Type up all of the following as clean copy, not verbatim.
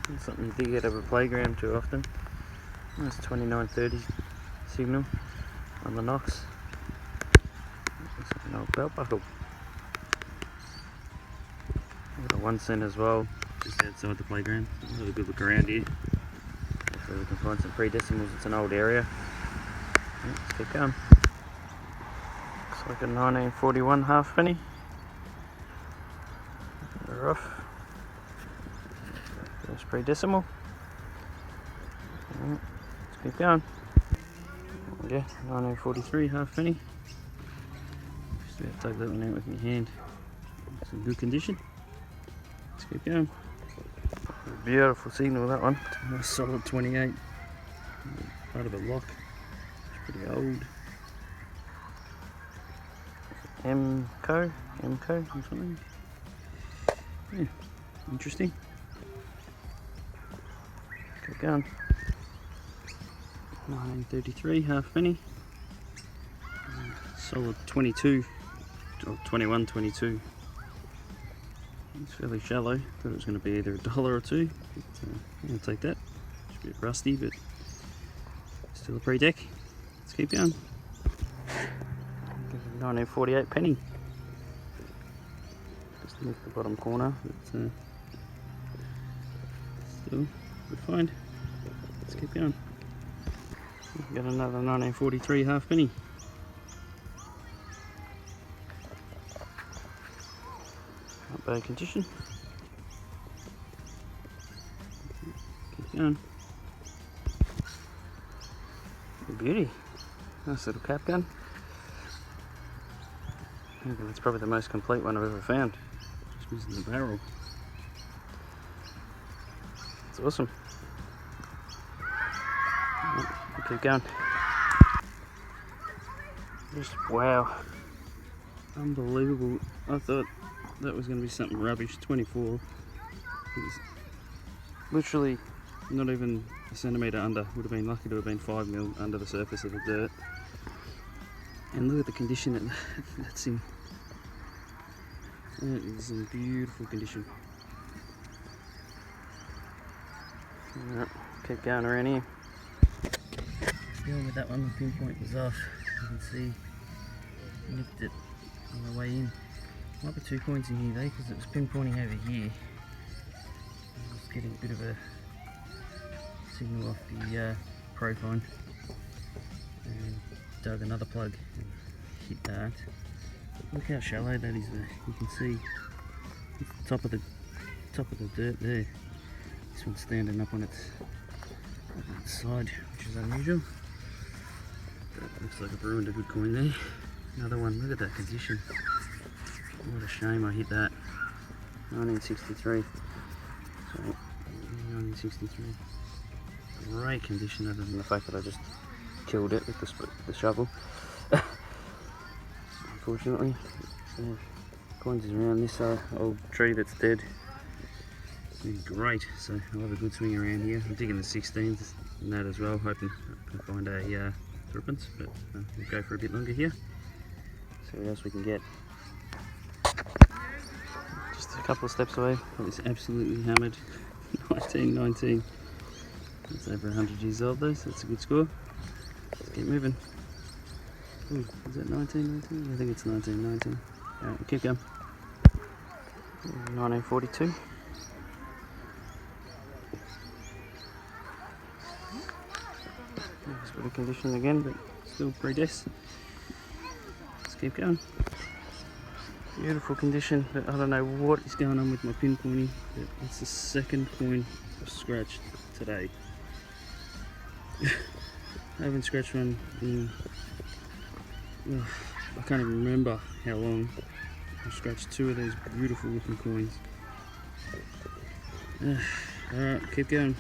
It's something you do get over a playground too often. That's 2930 signal on the Knox. It's an old belt buckle. Got a 1 cent as well, just outside the playground. We'll have a good look around here. Hopefully we can find some pre-decimals. It's an old area. Let's keep going. Looks like a 1941 halfpenny. They're off. First pre-decimal. Let's keep going. Yeah, 1943 halfpenny. Just about to take that one out with my hand. It's in good condition. Let's keep going. Beautiful signal, that one. Nice solid 28. Part of a lock. It's pretty old. MCO or something. Yeah, interesting. Keep going. 1933 halfpenny. Solid 22, or 21, 22. It's fairly shallow. Thought it was going to be either $1 or $2. But, I'll take that. It's a bit rusty, but still a pre-deck. Let's keep going. 1948 penny. Just missed the bottom corner, but still good find. Let's keep going. We've got another 1943 halfpenny. Not bad condition. Keep going. Beauty. Nice little cap gun. I think that's probably the most complete one I've ever found. Just missing the barrel. It's awesome. We'll keep going. Just wow. Unbelievable. I thought that was going to be something rubbish. 24. It was literally not even a centimetre under. Would have been lucky to have been 5 mil under the surface of the dirt. And look at the condition that that's in. That is in beautiful condition. Alright, keep going around here. Dealing with that one, the pinpoint was off. You can see, nipped it on the way in. Might be 2 points in here though, because it was pinpointing over here. I was getting a bit of a signal off the Profine, and dug another plug and hit that. Look how shallow that is there. You can see it's the top of the dirt there. This one's standing up on its side, which is unusual. That looks like I've ruined a good coin there. Another one. Look at that condition. What a shame I hit that. 1963. So 1963. Great condition, other than the fact that I just killed it with the shovel. Unfortunately, coins is around this old tree that's dead. Been great, so I'll have a good swing around here. I'm digging the 16s and that as well, hoping I can find a threepence, but we'll go for a bit longer here. See what else we can get. Just a couple of steps away from this absolutely hammered 1919. It's over 100 years old though, so that's a good score. Let's keep moving. Ooh, is that 1919? I think it's 1919. Alright, we'll keep going. 1942. It's good condition again, but still pre-death. Let's keep going. Beautiful condition, but I don't know what is going on with my pinpointing, but it's the second coin I've scratched today. I haven't scratched one in, I can't even remember how long. I've scratched 2 of these beautiful looking coins. Alright, keep going.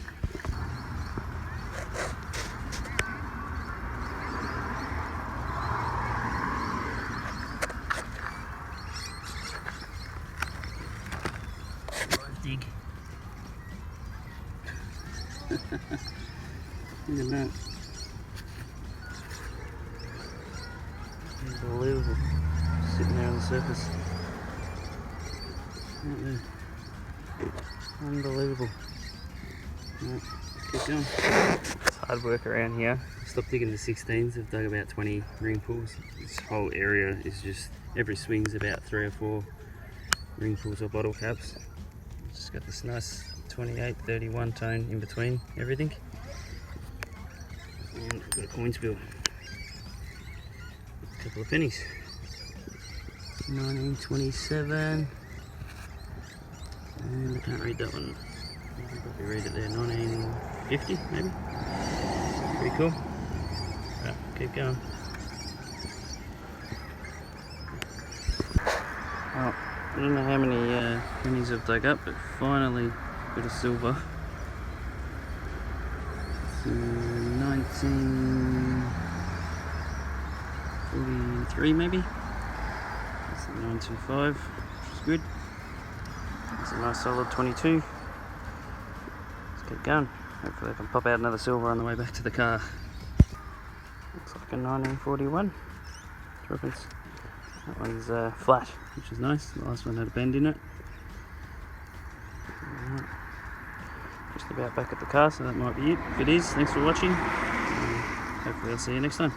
Dig. Look at that. Unbelievable. Sitting there on the surface. Right there. Unbelievable. Right, keep going. It's hard work around here. Stopped digging the 16s. I've dug about 20 ring pools. This whole area is just, every swing's about 3 or 4 ring pools or bottle caps. Just got this nice 28, 31 tone in between everything. And I've got a coin spill. A couple of pennies. 1927. And I can't read that one. I can probably read it there. 1950 maybe. Pretty cool. Right, keep going. Oh, I don't know how many pennies I've dug up, but finally got a silver. It's 1943 maybe. That's a 925, which is good. It's a nice solid 22. Let's keep going. Hopefully I can pop out another silver on the way back to the car. Looks like a 1941. Tuppence. That one's flat, which is nice. The last one had a bend in it. Right. Just about back at the car, so that might be it. If it is, thanks for watching. Hopefully I'll see you next time.